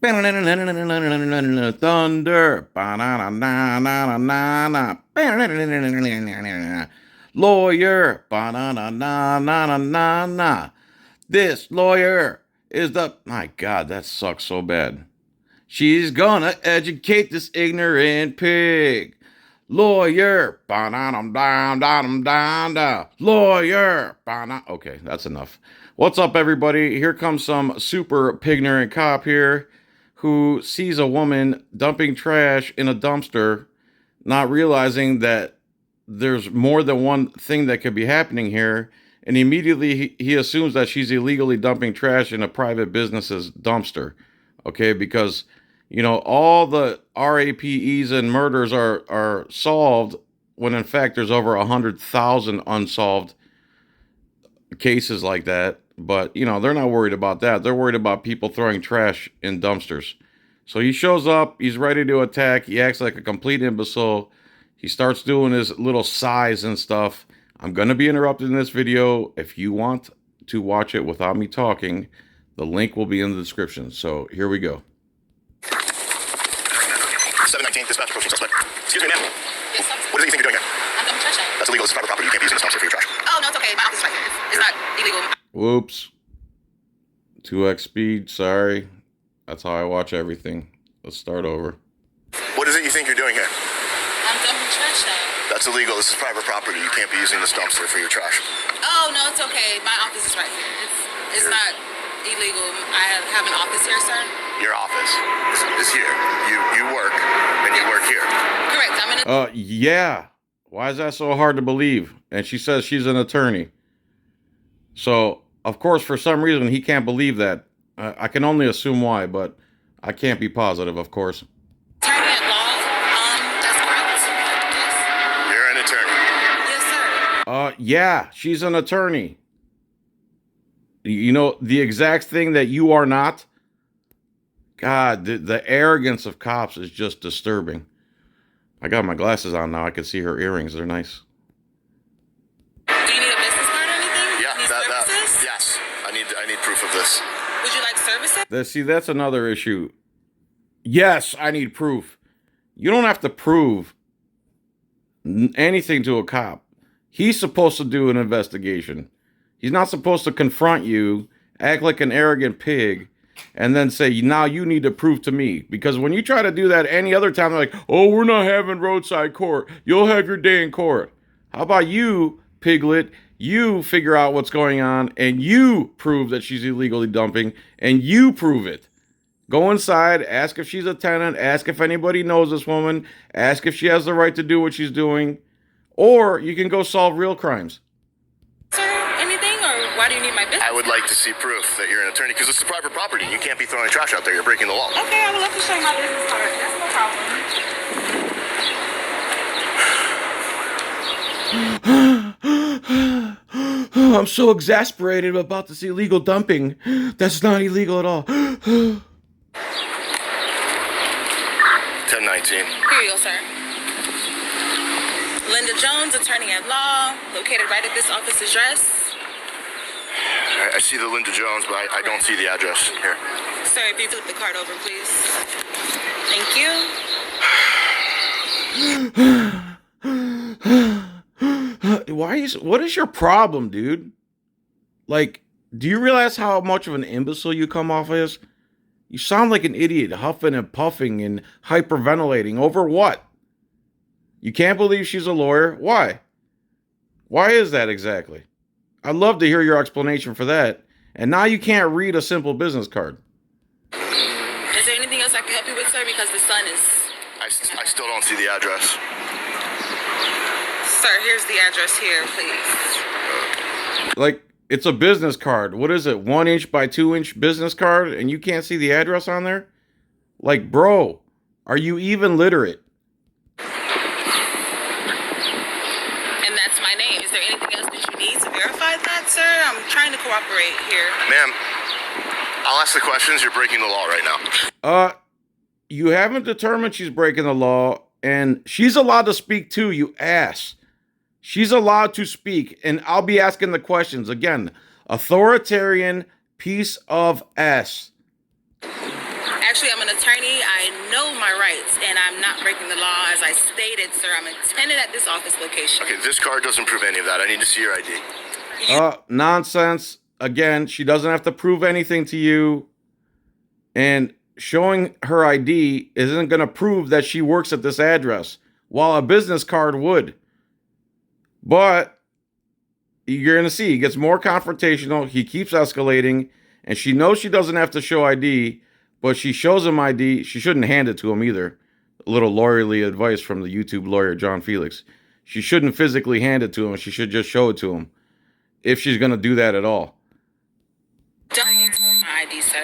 Thunder. Lawyer. This lawyer is the... My God, that sucks so bad. She's gonna educate this ignorant pig. Lawyer. Lawyer. Okay, that's enough. What's up, everybody? Here comes some super ignorant cop here who sees a woman dumping trash in a dumpster, not realizing that there's more than one thing that could be happening here. And immediately he assumes that she's illegally dumping trash in a private business's dumpster. Okay, because all the RAPEs and murders are solved when in fact there's over 100,000 unsolved cases like that. But they're not worried about that. They're worried about people throwing trash in dumpsters. So he shows up, he's ready to attack, he acts like a complete imbecile. He starts doing his little sighs and stuff. I'm going to be interrupted in this video. If you want to watch it without me talking, the link will be in the description. So here we go. 719, dispatch approaching suspect. Excuse me, ma'am. Yes, sir. What is it you think you're doing here? I'm dumping trash out. That's illegal. This is private property. You can't be using this dumpster for your trash. Oh, no, it's okay. My office is right here. It's not illegal. Whoops. 2x speed, sorry. That's how I watch everything. Let's start over. What is it you think you're doing here? I'm dumping trash out. That's illegal. This is private property. You can't be using this dumpster for your trash. Oh, no, it's okay. My office is right here. It's not illegal. I have an office here, sir. Your office is here. You work, and you work here. Correct. I'm in a... Yeah. Why is that so hard to believe? And she says she's an attorney. So, of course, for some reason, he can't believe that. I can only assume why, but I can't be positive, of course. Attorney at law. That's correct. Yes. You're an attorney. Yes, sir. Yeah, she's an attorney. You know, the exact thing that you are not. God, the arrogance of cops is just disturbing. I got my glasses on now. I can see her earrings. They're nice. Do you need a business card or anything? Yeah, Need services? yes. I need proof of this. Would you like services? See, that's another issue. Yes, I need proof. You don't have to prove anything to a cop. He's supposed to do an investigation. He's not supposed to confront you, act like an arrogant pig, and then say, now you need to prove to me. Because when you try to do that any other time, they're like, oh, we're not having roadside court. You'll have your day in court. How about you, piglet? You figure out what's going on, and you prove that she's illegally dumping, and you prove it. Go inside, ask if she's a tenant, ask if anybody knows this woman, ask if she has the right to do what she's doing, or you can go solve real crimes. Sir, anything? Or why do you need my business? I would like to see proof that you're an attorney because this is private property. You can't be throwing trash out there. You're breaking the law. Okay, I would love to show you my business card. That's no problem. I'm so exasperated about this illegal dumping. That's not illegal at all. 1019. Here you go, sir. Linda Jones, attorney at law, located right at this office address. I see the Linda Jones, but I don't see the address here. Sir, if you flip the card over, please. Thank you. What is your problem, dude? Like, do you realize how much of an imbecile you come off as? You sound like an idiot, huffing and puffing and hyperventilating over what? You can't believe she's a lawyer? Why? Why is that exactly? I'd love to hear your explanation for that. And now you can't read a simple business card. Is there anything else I can help you with, sir? Because the sun is... I still don't see the address. Sir, here's the address here, please. Like, it's a business card. What is it? 1-inch by 2-inch business card? And you can't see the address on there? Like, bro, are you even literate? And that's my name. Is there anything else that you need to verify that, sir? I'm trying to cooperate here. Ma'am, I'll ask the questions. You're breaking the law right now. You haven't determined she's breaking the law, and she's allowed to speak too, you ass. She's allowed to speak, and I'll be asking the questions. Again, authoritarian piece of ass. As Actually, I'm an attorney. I know my rights, and I'm not breaking the law. As I stated, sir, I'm a tenant at this office location. Okay, this card doesn't prove any of that. I need to see your ID. Nonsense. Again, she doesn't have to prove anything to you. And showing her ID isn't going to prove that she works at this address, while a business card would. But you're going to see, he gets more confrontational. He keeps escalating. And she knows she doesn't have to show ID, but she shows him ID. She shouldn't hand it to him either. A little lawyerly advice from the YouTube lawyer, JohnFilax. She shouldn't physically hand it to him. She should just show it to him, if she's going to do that at all. Don't need to see my ID, sir.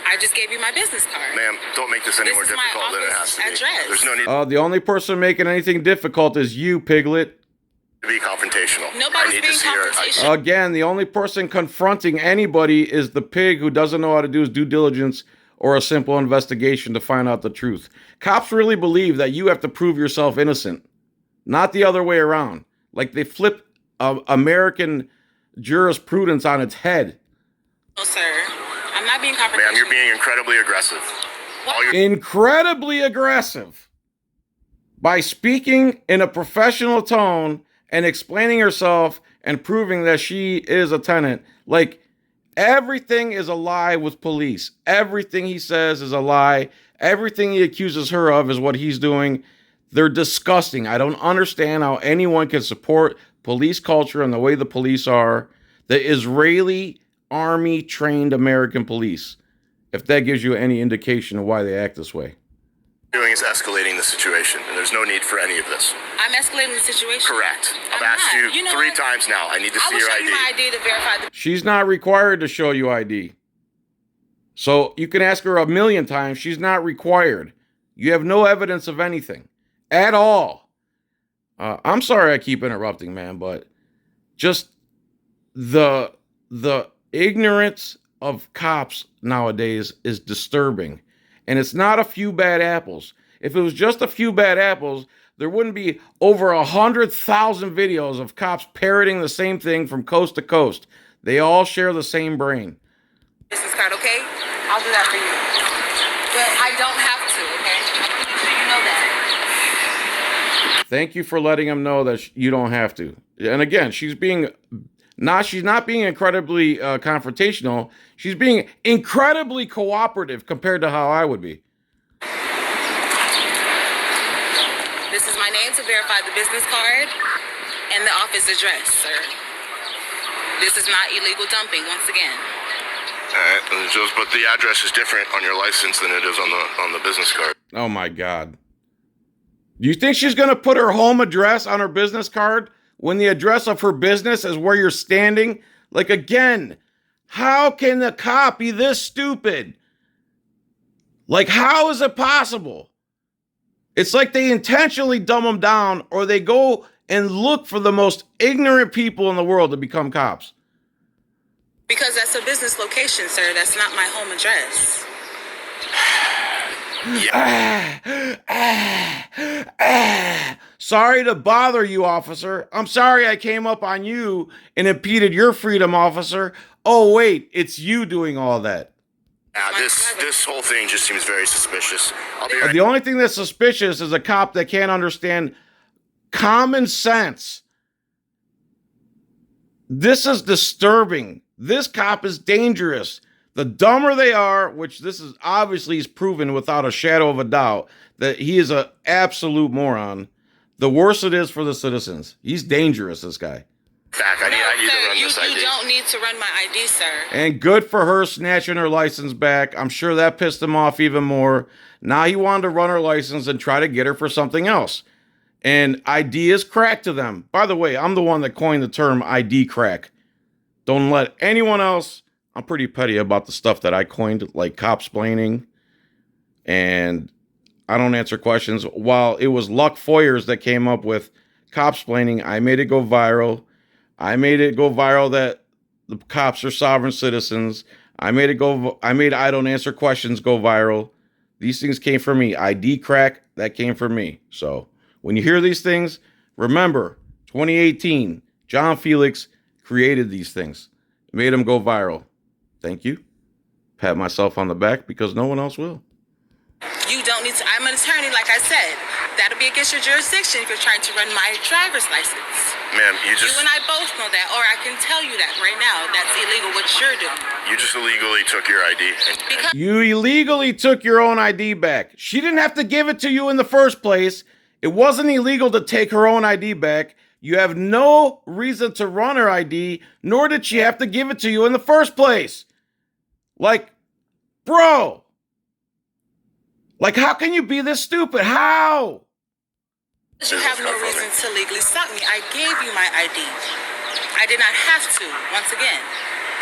I just gave you my business card. Ma'am, don't make this any more This is my difficult than it has to be. address. There's no need The only person making anything difficult is you, Piglet. to be confrontational. Nobody's I need being to see your confrontational. Again, the only person confronting anybody is the pig who doesn't know how to do his due diligence or a simple investigation to find out the truth. Cops really believe that you have to prove yourself innocent, not the other way around. Like they flip American jurisprudence on its head. No, sir. I'm not being confrontational. Ma'am, you're being incredibly aggressive. All you're Incredibly aggressive by speaking in a professional tone and explaining herself and proving that she is a tenant. Like, everything is a lie with police. Everything he says is a lie. Everything he accuses her of is what he's doing. They're disgusting. I don't understand how anyone can support police culture and the way the police are. The Israeli army trained American police, if that gives you any indication of why they act this way. doing is escalating the situation, and there's no need for any of this. I'm escalating the situation. Correct. I've I'm asked not. you know three what? times now. I need to I see will your show ID. you my ID to verify the. She's not required to show you ID. So you can ask her a million times. She's not required. You have no evidence of anything at all. I'm sorry I keep interrupting, man, but just the ignorance of cops nowadays is disturbing. And it's not a few bad apples. If it was just a few bad apples, there wouldn't be over 100,000 videos of cops parroting the same thing from coast to coast. They all share the same brain. Business card, okay? I'll do that for you. But I don't have to, okay? I'm pretty sure you know that. Thank you for letting him know that you don't have to. And again, she's not being incredibly confrontational. She's being incredibly cooperative compared to how I would be. This is my name to verify the business card and the office address, sir. This is not illegal dumping, once again. But the address is different on your license than it is on the business card. Oh my God. Do you think she's going to put her home address on her business card when the address of her business is where you're standing? Like, again, how can the cop be this stupid? Like, how is it possible? It's like they intentionally dumb them down, or they go and look for the most ignorant people in the world to become cops. Because that's a business location, sir. That's not my home address. Sorry to bother you, officer. I'm sorry I came up on you and impeded your freedom, officer. Oh, wait, it's you doing all that. This whole thing just seems very suspicious. I'll be right. The only thing that's suspicious is a cop that can't understand common sense. This is disturbing. This cop is dangerous. The dumber they are, which this is obviously is proven without a shadow of a doubt that he is an absolute moron, the worse it is for the citizens. He's dangerous, this guy. Back. I need to run this ID. You don't need to run my ID, sir. And good for her snatching her license back. I'm sure that pissed him off even more. Now he wanted to run her license and try to get her for something else. And ID is crack to them. By the way, I'm the one that coined the term ID crack. Don't let anyone else. I'm pretty petty about the stuff that I coined, like cop-splaining. And I don't answer questions. While it was Luck Foyers that came up with cop-splaining, I made it go viral. I made it go viral that the cops are sovereign citizens. I made I don't answer questions go viral. These things came from me. ID crack, that came from me. So when you hear these things, remember, 2018, JohnFilax created these things. Made them go viral. Thank you. pat myself on the back because no one else will. You don't need to. I'm an attorney, like I said. That'll be against your jurisdiction if you're trying to run my driver's license. Ma'am, you and I both know that, or I can tell you that right now. That's illegal what you're doing. You just illegally took your ID. Because You illegally took your own ID back. She didn't have to give it to you in the first place. It wasn't illegal to take her own ID back. You have no reason to run her ID, nor did she have to give it to you in the first place. Like, bro. Like, how can you be this stupid? How? you have no reason to legally stop me. I gave you my ID. I did not have to, once again.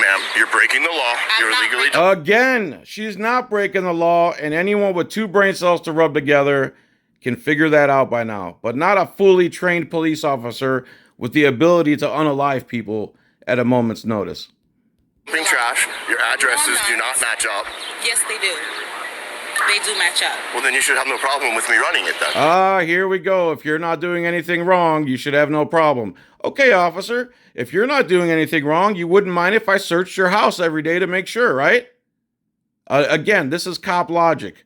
Ma'am, you're breaking the law. You're not illegally... Again, she's not breaking the law, and anyone with two brain cells to rub together can figure that out by now. But not a fully trained police officer with the ability to unalive people at a moment's notice. Dumping trash. Your addresses do not match up. Yes, they do. They do match up. Well, then you should have no problem with me running it then. Here we go. If you're not doing anything wrong, you should have no problem. Okay, officer, if you're not doing anything wrong, you wouldn't mind if I searched your house every day to make sure, right? Again, this is cop logic.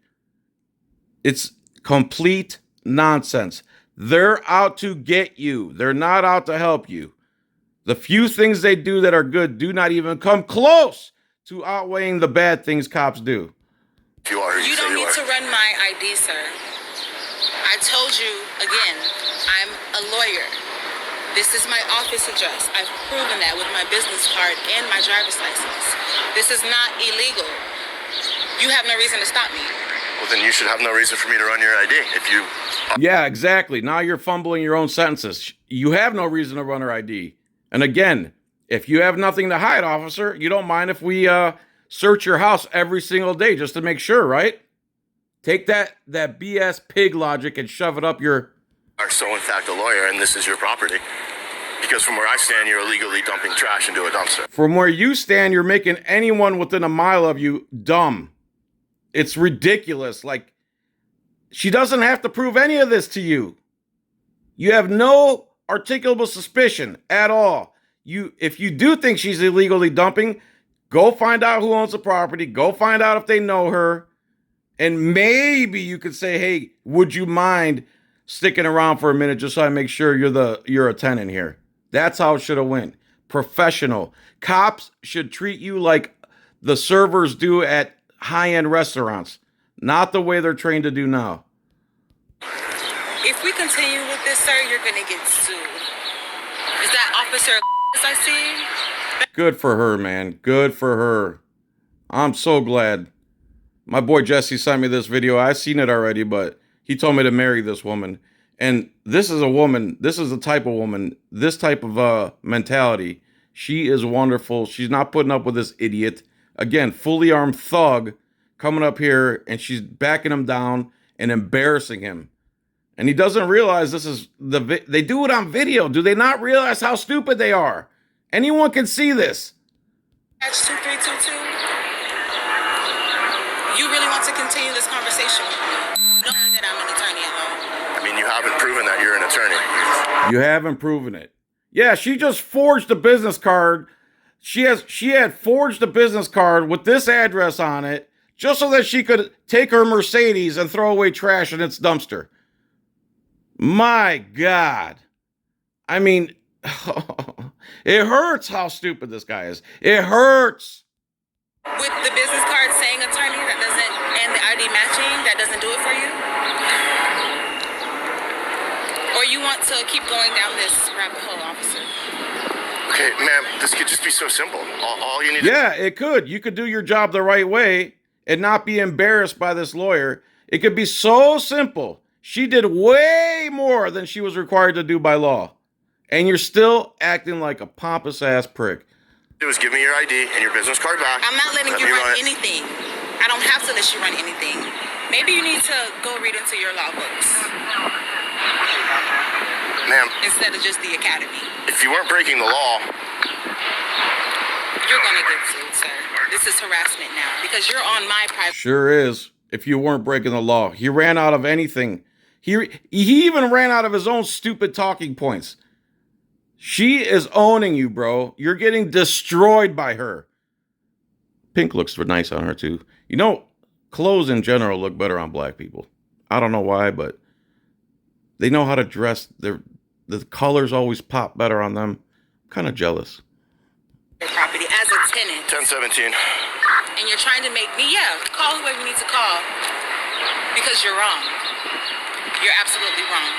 It's complete nonsense. They're out to get you. They're not out to help you. The few things they do that are good do not even come close to outweighing the bad things cops do. You are who You say don't you need are. to run my ID, sir. I told you, again, I'm a lawyer. This is my office address. I've proven that with my business card and my driver's license. This is not illegal. You have no reason to stop me. Well, then you should have no reason for me to run your ID. If you... Yeah, exactly. Now you're fumbling your own sentences. You have no reason to run her ID. And again, if you have nothing to hide, officer, you don't mind if we search your house every single day just to make sure, right? Take that BS pig logic and shove it up your... are so in fact a lawyer and this is your property. Because from where I stand, you're illegally dumping trash into a dumpster. From where you stand, you're making anyone within a mile of you dumb. It's ridiculous. Like, she doesn't have to prove any of this to you. You have no articulable suspicion at all. If you do think she's illegally dumping, go find out who owns the property. Go find out if they know her. And maybe you could say, hey, would you mind sticking around for a minute just so I make sure you're a tenant here? That's how it should have went. Professional. Cops should treat you like the servers do at high-end restaurants, not the way they're trained to do now. If we continue with this, sir, you're going to get sued. Is that officer I see? Good for her, man. Good for her. I'm so glad. My boy Jesse sent me this video. I've seen it already, but he told me to marry this woman. And this is a woman. This is the type of woman. This type of mentality. She is wonderful. She's not putting up with this idiot. Again, fully armed thug coming up here, and she's backing him down and embarrassing him. And he doesn't realize this is they do it on video. Do they not realize how stupid they are? Anyone can see this. Catch 2322. You really want to continue this conversation with me, knowing that I'm an attorney at home? I mean, you haven't proven that you're an attorney. You haven't proven it. Yeah, she just forged a business card. She had forged a business card with this address on it just so that she could take her Mercedes and throw away trash in its dumpster. My God. I mean, it hurts how stupid this guy is. It hurts. With the business card saying attorney, that doesn't, and the ID matching, that doesn't do it for you? Or you want to keep going down this rabbit hole, officer? Okay, ma'am, this could just be so simple. All you need Yeah, it could. You could do your job the right way and not be embarrassed by this lawyer. It could be so simple. She did way more than she was required to do by law. And you're still acting like a pompous ass prick. do is give me your ID and your business card back. I'm not letting Let you me run it. anything. I don't have to let you run anything. Maybe you need to go read into your law books Ma'am, instead of just the academy. if you weren't breaking the law, You're gonna get sued, sir. This is harassment now because you're on my private. Sure is. If you weren't breaking the law, he ran out of anything. He even ran out of his own stupid talking points. She is owning you, bro. You're getting destroyed by her. Pink looks nice on her too. You know, clothes in general look better on black people. I don't know why, but they know how to dress. The colors always pop better on them. I'm kind of jealous. Property as a tenant. 1017. And you're trying to make me, call whoever you need to call because you're wrong. You're absolutely wrong.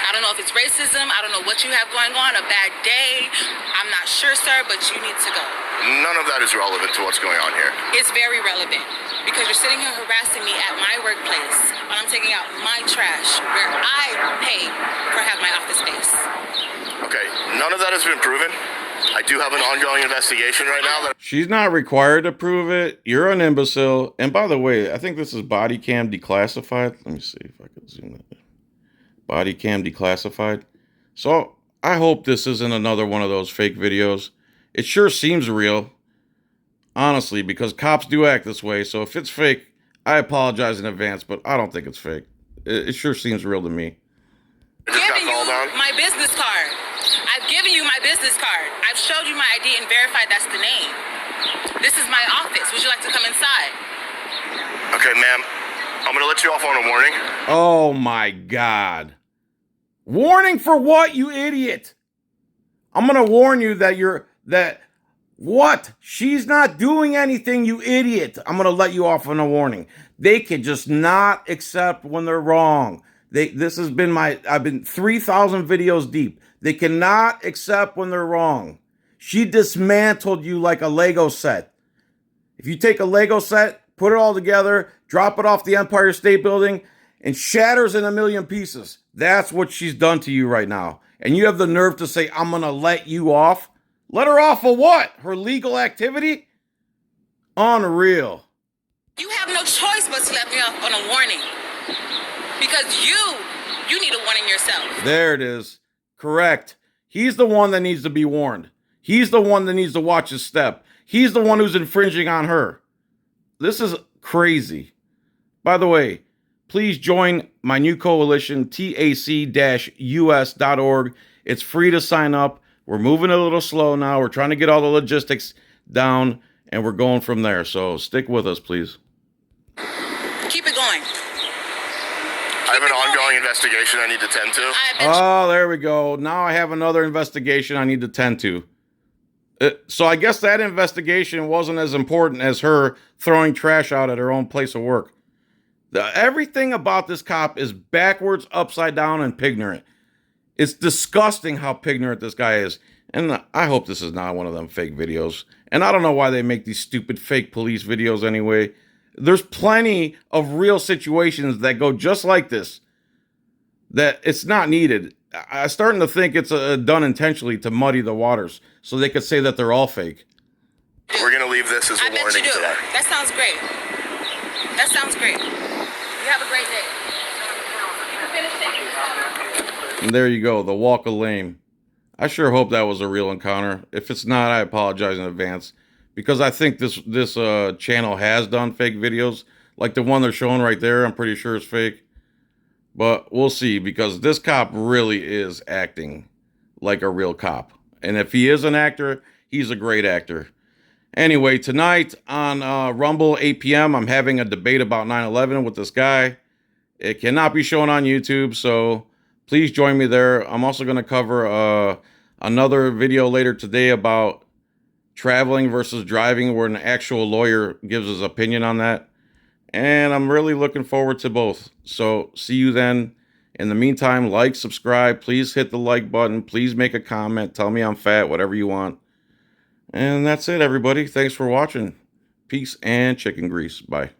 I don't know if it's racism. I don't know what you have going on, a bad day. I'm not sure, sir, but you need to go. None of that is relevant to what's going on here. It's very relevant because you're sitting here harassing me at my workplace when I'm taking out my trash where I pay for have my office space. Okay, none of that has been proven. I do have an ongoing investigation right now. She's not required to prove it. You're an imbecile. And by the way, I think this is body cam declassified. Let me see if I can zoom that in. Body cam declassified. So I hope this isn't another one of those fake videos. It sure seems real. Honestly, because cops do act this way. So if it's fake, I apologize in advance, but I don't think it's fake. It sure seems real to me. Giving you my business card. I've given you my business card. I've showed you my ID and verified that's the name. This is my office. Would you like to come inside? Okay, ma'am. I'm going to let you off on a warning. Oh my God. Warning for what, you idiot? I'm going to warn you that what? She's not doing anything, you idiot. I'm going to let you off on a warning. They can just not accept when they're wrong. I've been 3,000 videos deep. They cannot accept when they're wrong. She dismantled you like a Lego set. If you take a Lego set, put it all together, drop it off the Empire State Building, and shatters in a million pieces. That's what she's done to you right now. And you have the nerve to say, I'm going to let you off? Let her off for what? Her legal activity? Unreal. You have no choice but to let me off on a warning. Because you need a warning yourself. There it is. Correct. He's the one that needs to be warned. He's the one that needs to watch his step. He's the one who's infringing on her. This is crazy. By the way, please join my new coalition, tac-us.org. It's free to sign up. We're moving a little slow now. We're trying to get all the logistics down, and we're going from there. So stick with us, please. Keep it going. I have an ongoing investigation I need to tend to. Oh, there we go. Now I have another investigation I need to tend to. So I guess that investigation wasn't as important as her throwing trash out at her own place of work. Everything about this cop is backwards, upside down, and pignorant. It's disgusting how pignorant this guy is. And I hope this is not one of them fake videos. And I don't know why they make these stupid fake police videos anyway. There's plenty of real situations that go just like this, that it's not needed. I'm starting to think it's done intentionally to muddy the waters so they could say that they're all fake. We're going to leave this as a warning I bet you do. today. That sounds great. That sounds great. You have a great day. And there you go, the walk of lame. I sure hope that was a real encounter. If it's not, I apologize in advance. Because I think this channel has done fake videos. Like the one they're showing right there, I'm pretty sure it's fake. But we'll see, because this cop really is acting like a real cop. And if he is an actor, he's a great actor. Anyway, tonight on Rumble, 8 p.m., I'm having a debate about 9/11 with this guy. It cannot be shown on YouTube, so please join me there. I'm also going to cover another video later today about traveling versus driving, where an actual lawyer gives his opinion on that. And I'm really looking forward to both. So see you then. In the meantime, like, subscribe. Please hit the like button. Please make a comment. Tell me I'm fat, whatever you want. And that's it, everybody. Thanks for watching. Peace and chicken grease. Bye.